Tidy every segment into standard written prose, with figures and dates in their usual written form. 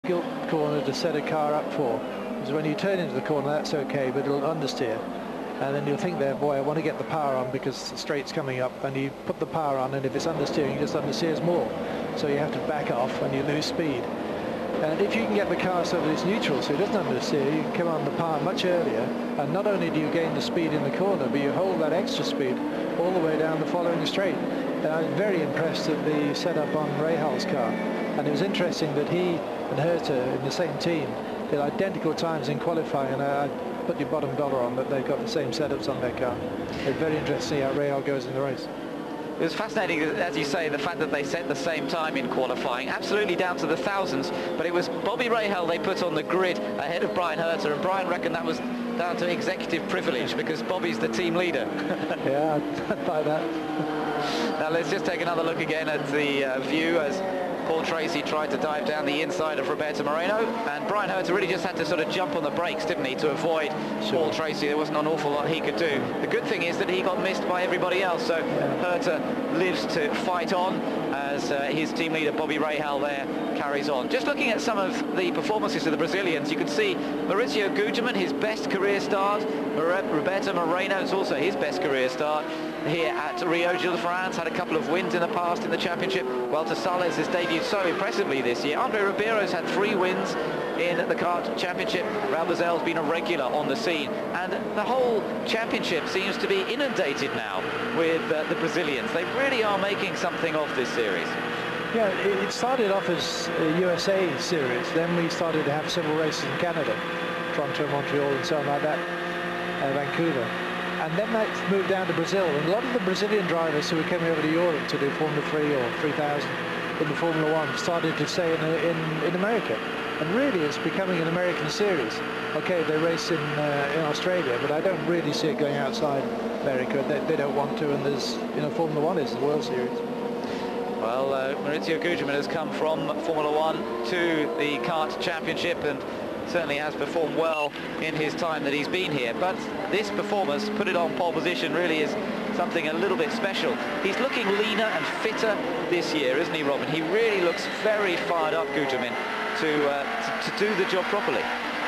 difficult corner to set a car up for, because when you turn into the corner, that's okay, but it'll understeer. And then you'll think there, boy, I want to get the power on because the straight's coming up, and you put the power on, and if it's understeering, it just understeers more. So you have to back off and you lose speed. And if you can get the car so that it's neutral, so it doesn't understeer, you can come on the power much earlier, and not only do you gain the speed in the corner, but you hold that extra speed all the way down the following straight. And I was very impressed at the setup on Rahal's car. And it was interesting that he and Herta in the same team did identical times in qualifying, and I put your bottom dollar on that they've got the same setups on their car. It's very interesting to see how Rahal goes in the race. It was fascinating, as you say, the fact that they set the same time in qualifying, absolutely down to the thousandths, but it was Bobby Rahal they put on the grid ahead of Brian Herta, and Brian reckoned that was down to executive privilege because Bobby's the team leader. Yeah, I'd buy that. Now let's just take another look again at the view as Paul Tracy tried to dive down the inside of Roberto Moreno, and Brian Herta really just had to sort of jump on the brakes, didn't he, to avoid Paul Tracy. There wasn't an awful lot he could do. The good thing is that he got missed by everybody else, so Herta lives to fight on as his team leader Bobby Rahal there carries on. Just looking at some of the performances of the Brazilians, you can see Mauricio Gugelmin, his best career start. Roberto Moreno is also his best career start here at Rio de France, had a couple of wins in the past in the championship. Walter Salles has debuted so impressively this year. Andre Ribeiro's had 3 wins in the kart championship. Raul Boesel's been a regular on the scene, and the whole championship seems to be inundated now with the Brazilians. They really are making something of this series. Yeah, it started off as a USA series, then we started to have several races in Canada, Toronto, Montreal and so on like that, Vancouver. And then that moved down to Brazil, and a lot of the Brazilian drivers who were coming over to Europe to do Formula 3 or 3000 in the Formula 1 started to stay in America. And really it's becoming an American series. Okay, they race in Australia, but I don't really see it going outside America. They don't want to, and there's, Formula 1 is the World Series. Well, Mauricio Gugelmin has come from Formula 1 to the kart championship and certainly has performed well in his time that he's been here, but this performance, put it on pole position, really is something a little bit special. He's looking leaner and fitter this year, isn't he, Robin? He really looks very fired up, Gugelmin, to do the job properly.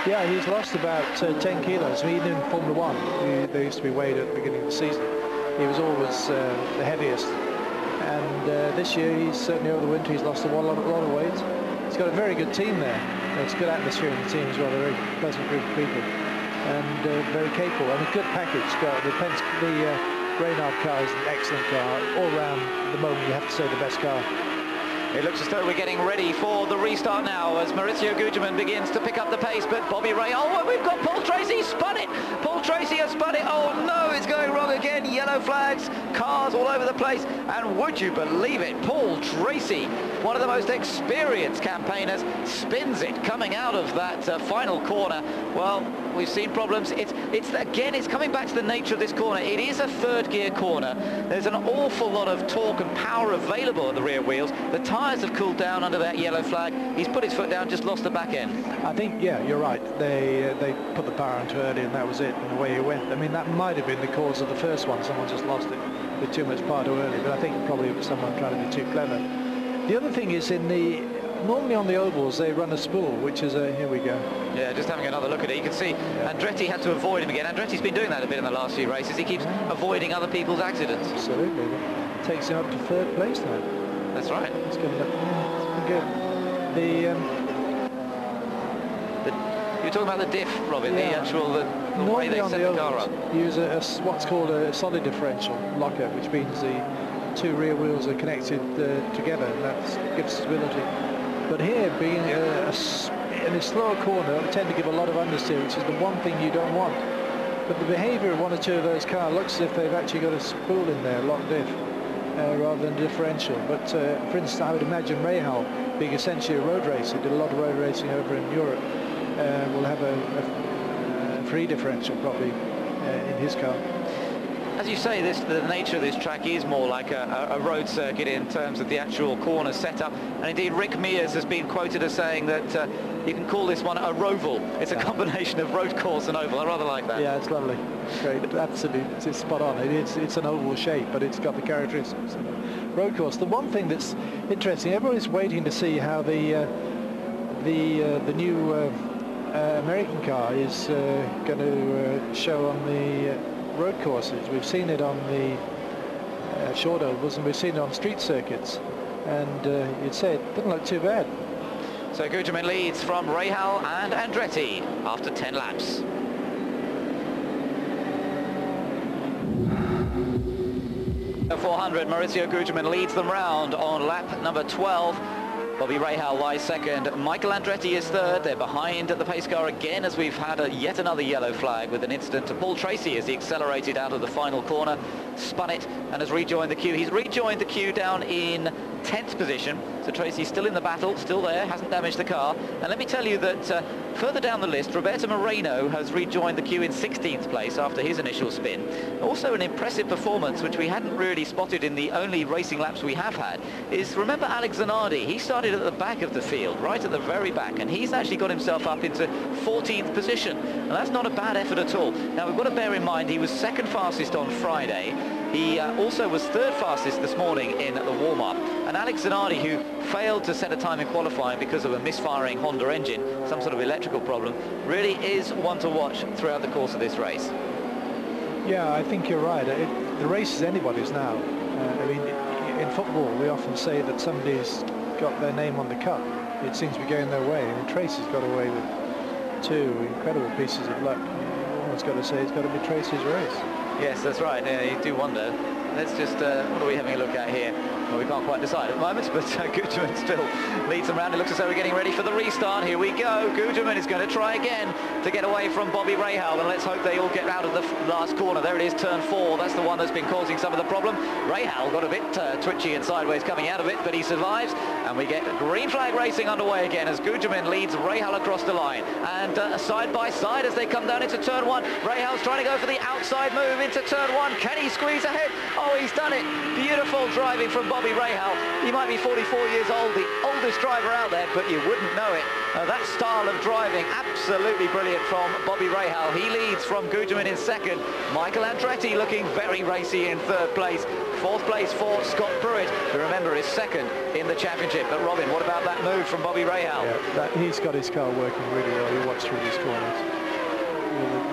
Yeah, he's lost about 10 kilos. Even in Formula 1, they used to be weighed at the beginning of the season. He was always the heaviest, and this year he's certainly over the winter he's lost a lot of weight. He's got a very good team there. It's a good atmosphere in the team as well, a very pleasant group of people, and very capable, and a good package. The Reynard car is an excellent car. All round, at the moment, you have to say the best car. It looks as though we're getting ready for the restart now as Mauricio Gugelmin begins to pick up the pace, but Bobby Rahal, oh, we've got Paul Tracy, spun it! Paul Tracy has spun it, oh no, it's going wrong again, yellow flags, cars all over the place, and would you believe it, Paul Tracy, one of the most experienced campaigners, spins it coming out of that final corner. Well, we've seen problems. It's coming back to the nature of this corner. It is a third gear corner. There's an awful lot of torque and power available at the rear wheels. The tyres have cooled down under that yellow flag. He's put his foot down, just lost the back end. I think, yeah, you're right. They put the power into early, and that was it, and away he went. I mean, that might have been the cause of the first one. Someone just lost it with too much power too early, but I think probably it was someone trying to be too clever. The other thing is, normally on the ovals they run a spool, which is here we go. Yeah, just having another look at it. You can see Andretti had to avoid him again. Andretti's been doing that a bit in the last few races. He keeps avoiding other people's accidents. Absolutely. Takes him up to 3rd place now. That's right. It's good. You're talking about the diff, Robin, the actual the way they set the car up. Use what's called a solid differential locker, which means the 2 rear wheels are connected together, and that gives stability. But here, being in a slower corner, it will tend to give a lot of understeer, which is the one thing you don't want. But the behaviour of 1 or 2 of those cars looks as if they've actually got a spool in there, lock diff, rather than differential. But for instance, I would imagine Rahal, being essentially a road racer, did a lot of road racing over in Europe, will have a free differential probably in his car. As you say, the nature of this track is more like a road circuit in terms of the actual corner setup. And indeed, Rick Mears has been quoted as saying that you can call this one a roval. It's a combination of road course and oval. I rather like that. Yeah, it's lovely. It's great. Absolutely, it's spot on. It's an oval shape, but it's got the characteristics of a road course. The one thing that's interesting, everybody's waiting to see how the the new American car is going to show on the road courses. We've seen it on the short ovals, and we've seen it on street circuits, and you'd say it doesn't look too bad. So Gugelmin leads from Rahal and Andretti after 10 laps. The 400, Maurizio Gugelmin leads them round on lap number 12. Bobby Rahal lies second. Michael Andretti is third. They're behind the pace car again, as we've had yet another yellow flag with an incident to Paul Tracy as he accelerated out of the final corner, spun it, and has rejoined the queue. He's rejoined the queue down in 10th position. So Tracy's still in the battle, still there, hasn't damaged the car. And let me tell you that further down the list, Roberto Moreno has rejoined the queue in 16th place after his initial spin. Also an impressive performance, which we hadn't really spotted in the only racing laps we have had, is, remember Alex Zanardi? He started at the back of the field, right at the very back, and he's actually got himself up into 14th position. And that's not a bad effort at all. Now, we've got to bear in mind he was second fastest on Friday. He also was third fastest this morning in the warm-up. And Alex Zanardi, who failed to set a time in qualifying because of a misfiring Honda engine, some sort of electrical problem, really is one to watch throughout the course of this race. Yeah, I think you're right. The race is anybody's now. I mean, in football, we often say that somebody's got their name on the cup. It seems to be going their way. I mean, Tracy's got away with two incredible pieces of luck. You almost got to say it's got to be Tracy's race. Yes, that's right. Yeah, you do wonder. Let's just, what are we having a look at here? Well, we can't quite decide at the moment, but Gugelmin still leads them round. It looks as though we're getting ready for the restart. Here we go. Gugelmin is going to try again to get away from Bobby Rahal, and let's hope they all get out of the last corner. There it is, turn 4. That's the one that's been causing some of the problem. Rahal got a bit twitchy and sideways coming out of it, but he survives, and we get green flag racing underway again as Gugelmin leads Rahal across the line. And side by side as they come down into turn 1, Rahal's trying to go for the outside move into turn 1. Can he squeeze ahead? Oh, he's done it. Beautiful driving from Bobby Rahal. He might be 44 years old, the oldest driver out there, but you wouldn't know it. That style of driving, absolutely brilliant from Bobby Rahal. He leads from Gugelmin in second. Michael Andretti looking very racy in third place. Fourth place for Scott Pruitt, who, remember, is second in the championship. But Robin, what about that move from Bobby Rahal? Yeah, he's got his car working really well. You watch through these corners.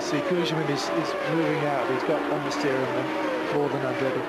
See, Gugelmin is moving out. He's got understeer in them more than Andretti.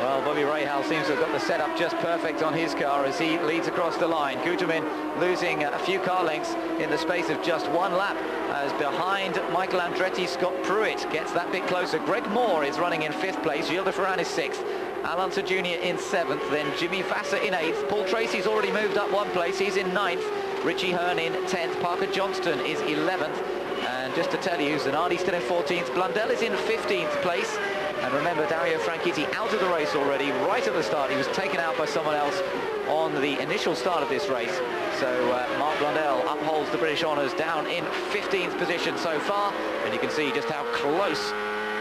Well, Bobby Rahal seems to have got the setup just perfect on his car as he leads across the line. Gugelmin losing a few car lengths in the space of just one lap, as behind Michael Andretti, Scott Pruitt gets that bit closer. Greg Moore is running in 5th place, Gilles de Ferran is 6th, Al Unser Jr. in 7th, then Jimmy Vasser in 8th. Paul Tracy's already moved up 1 place, he's in 9th. Richie Hearn in 10th, Parker Johnston is 11th. And just to tell you, Zanardi still in 14th, Blundell is in 15th place. And remember, Dario Franchitti out of the race already, right at the start. He was taken out by someone else on the initial start of this race. So Mark Blundell upholds the British honours down in 15th position so far. And you can see just how close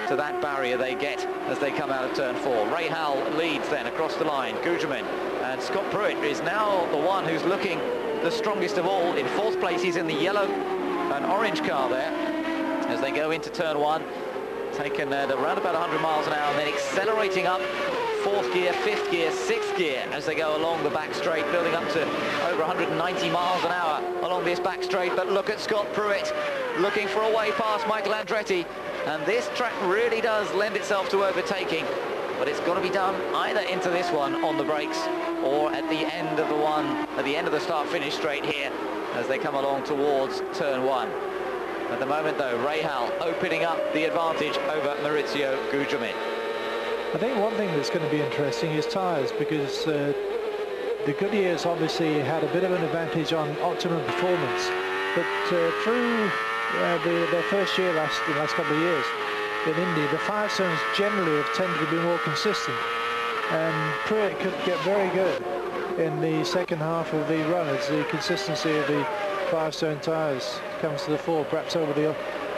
to that barrier they get as they come out of turn 4. Rahal leads then across the line. Gugelmin and Scott Pruitt is now the one who's looking the strongest of all. In 4th place, he's in the yellow and orange car there as they go into turn 1. Taken at around about 100 miles an hour and then accelerating up 4th gear, 5th gear, 6th gear as they go along the back straight, building up to over 190 miles an hour along this back straight. But look at Scott Pruitt looking for a way past Michael Andretti, and this track really does lend itself to overtaking, but it's got to be done either into this one on the brakes or at the end of the one, at the end of the start-finish straight here as they come along towards turn 1. At the moment, though, Rahal opening up the advantage over Maurizio Gugelmin. I think one thing that's going to be interesting is tyres, because the Goodyears obviously had a bit of an advantage on optimum performance, but through their first year the last couple of years in Indy, the Firestones generally have tended to be more consistent, and Pruitt could get very good in the second half of the run as the consistency of the Firestone tyres comes to the fore, perhaps over the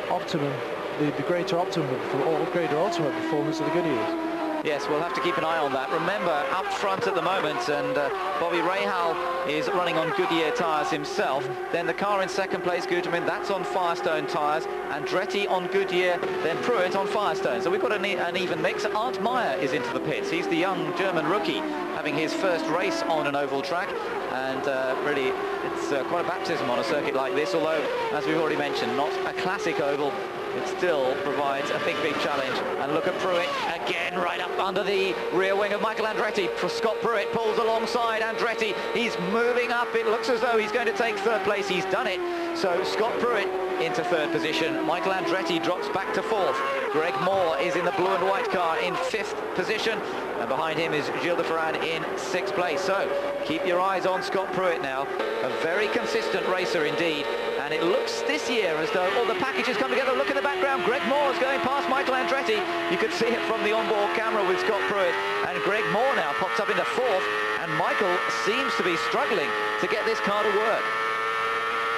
optimum, the greater optimum or greater ultimate performance of the Goodyears. Yes, we'll have to keep an eye on that. Remember, up front at the moment, and Bobby Rahal is running on Goodyear tyres himself. Then the car in second place, Gugelmin, that's on Firestone tyres. Andretti on Goodyear, then Pruitt on Firestone. So we've got an even mix. Arndt Meyer is into the pits. He's the young German rookie having his first race on an oval track. And really, it's It's quite a baptism on a circuit like this, although, as we've already mentioned, not a classic oval. It still provides a big challenge. And look at Pruitt again, right up under the rear wing of Michael Andretti. Scott Pruitt pulls alongside Andretti. He's moving up. It looks as though he's going to take third place. He's done it. So Scott Pruitt into third position. Michael Andretti drops back to fourth. Greg Moore is in the blue and white car in fifth position. And behind him is Gilles de Ferran in sixth place. So keep your eyes on Scott Pruitt now. A very consistent racer indeed. And it looks this year as though all the packages come together. Look in the background, Greg Moore's going past Michael Andretti. You could see it from the onboard camera with Scott Pruitt. And Greg Moore now pops up into fourth. And Michael seems to be struggling to get this car to work.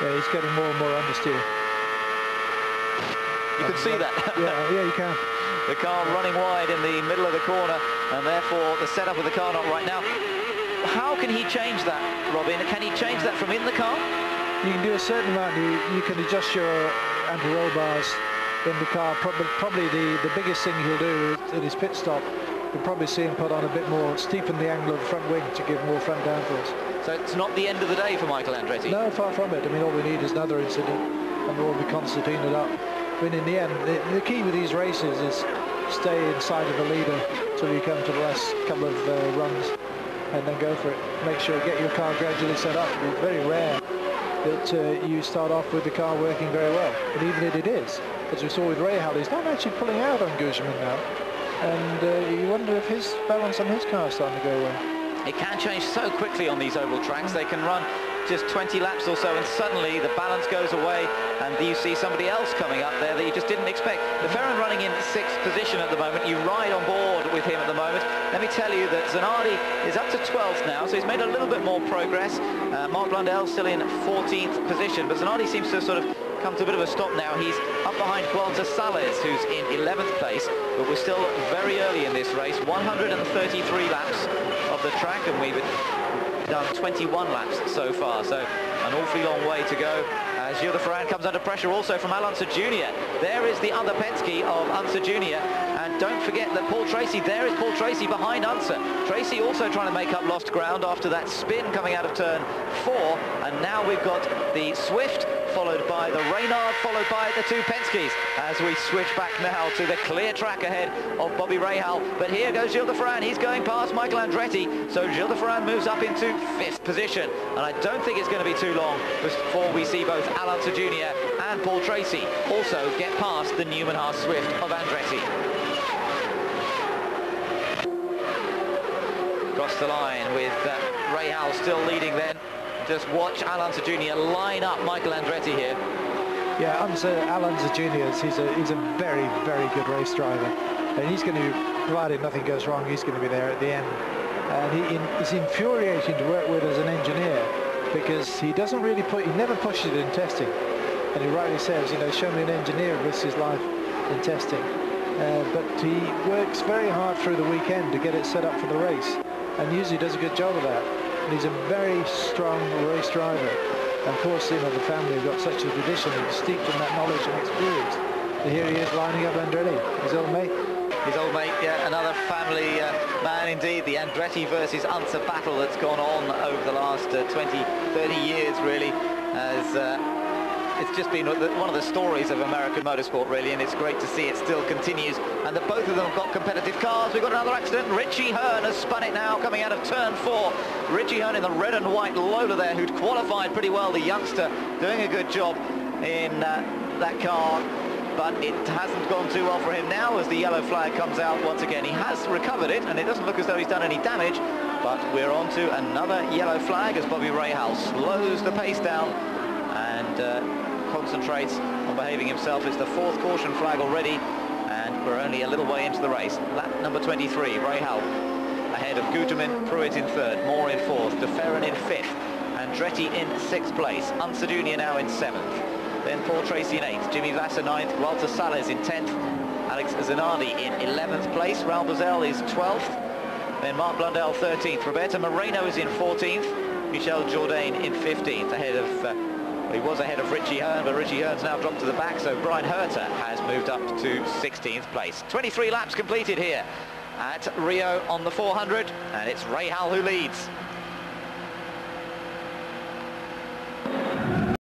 Yeah, he's getting more and more understeer. You can see that. Yeah, you can. The car running wide in the middle of the corner, and therefore the setup of the car not right now. How can he change that, Robin? Can he change that from in the car? You can do a certain amount. You can adjust your anti-roll bars in the car. Probably the biggest thing he'll do at his pit stop, you'll probably see him put on a bit more, steepen the angle of the front wing to give more front downforce. So it's not the end of the day for Michael Andretti? No, far from it. I mean, all we need is another incident, and we'll be concertinaed it up. I mean, in the end, the key with these races is stay inside of the leader till you come to the last couple of runs, and then go for it. Make sure you get your car gradually set up. It's very rare that you start off with the car working very well. But even if it is, as we saw with Rahal, he's not actually pulling out on Guzman now. And you wonder if his balance on his car is starting to go away. It can change so quickly on these oval tracks. They can run just 20 laps or so, and suddenly the balance goes away, and you see somebody else coming up there that you just didn't expect. De Ferran running in sixth position at the moment. You ride on board with him at the moment. Let me tell you that Zanardi is up to 12th now, so he's made a little bit more progress. Mark Blundell still in 14th position, but Zanardi seems to sort of come to a bit of a stop now. He's up behind Walter Salles, who's in 11th place, but we're still very early in this race. 133 laps of the track, and we've done 21 laps so far, so an awfully long way to go. As Gilles de Ferran comes under pressure also from Al Unser Jr. There is the other Penske of Unser Jr. And don't forget that Paul Tracy, there is Paul Tracy behind Unser. Tracy also trying to make up lost ground after that spin coming out of turn 4. And now we've got the Swift, followed by the Reynard, followed by the two Penskes, as we switch back now to the clear track ahead of Bobby Rahal. But here goes Gilles de Ferran. He's going past Michael Andretti, so Gilles de Ferran moves up into 5th position, and I don't think it's going to be too long before we see both Al Unser Jr. and Paul Tracy also get past the Newman Haas Swift of Andretti. Across the line with Rahal still leading then. Just watch Al Unser Jr. line up Michael Andretti here. Yeah, Al Unser Jr. He's a very, very good race driver, and he's going to, provided nothing goes wrong, he's going to be there at the end. And he's infuriating to work with as an engineer, because he doesn't really he never pushes it in testing. And he rightly says, you know, show me an engineer who risks his life in testing. But he works very hard through the weekend to get it set up for the race, and usually does a good job of that. And he's a very strong race driver. And of course, you know, the family have got such a tradition, and steeped in that knowledge and experience. So here he is lining up Andretti, his old mate. His old mate, yeah, another family man indeed. The Andretti versus Unser battle that's gone on over the last 20, 30 years, really, as it's just been one of the stories of American motorsport, really, and it's great to see it still continues, and that both of them have got competitive cars. We've got another accident. Richie Hearn has spun it now, coming out of turn 4. Richie Hearn in the red and white Lola there, who'd qualified pretty well, the youngster, doing a good job in that car. But it hasn't gone too well for him now as the yellow flag comes out once again. He has recovered it, and it doesn't look as though he's done any damage, but we're on to another yellow flag as Bobby Rahal slows the pace down and concentrates on behaving himself. It's the 4th caution flag already, and we're only a little way into the race. Lap number 23, Rahal ahead of Guterman, Pruitt in 3rd, Moore in 4th, De Ferran in 5th, Andretti in 6th place, Unser Jr. now in 7th. Then Paul Tracy in 8th, Jimmy Vasser 9th, Walter Salles in 10th, Alex Zanardi in 11th place, Raul Boesel is 12th, then Mark Blundell 13th, Roberto Moreno is in 14th, Michel Jourdain in 15th, ahead of, he was ahead of Richie Hearn, but Richie Hearn's now dropped to the back, so Brian Herter has moved up to 16th place. 23 laps completed here at Rio on the 400, and it's Rahal who leads.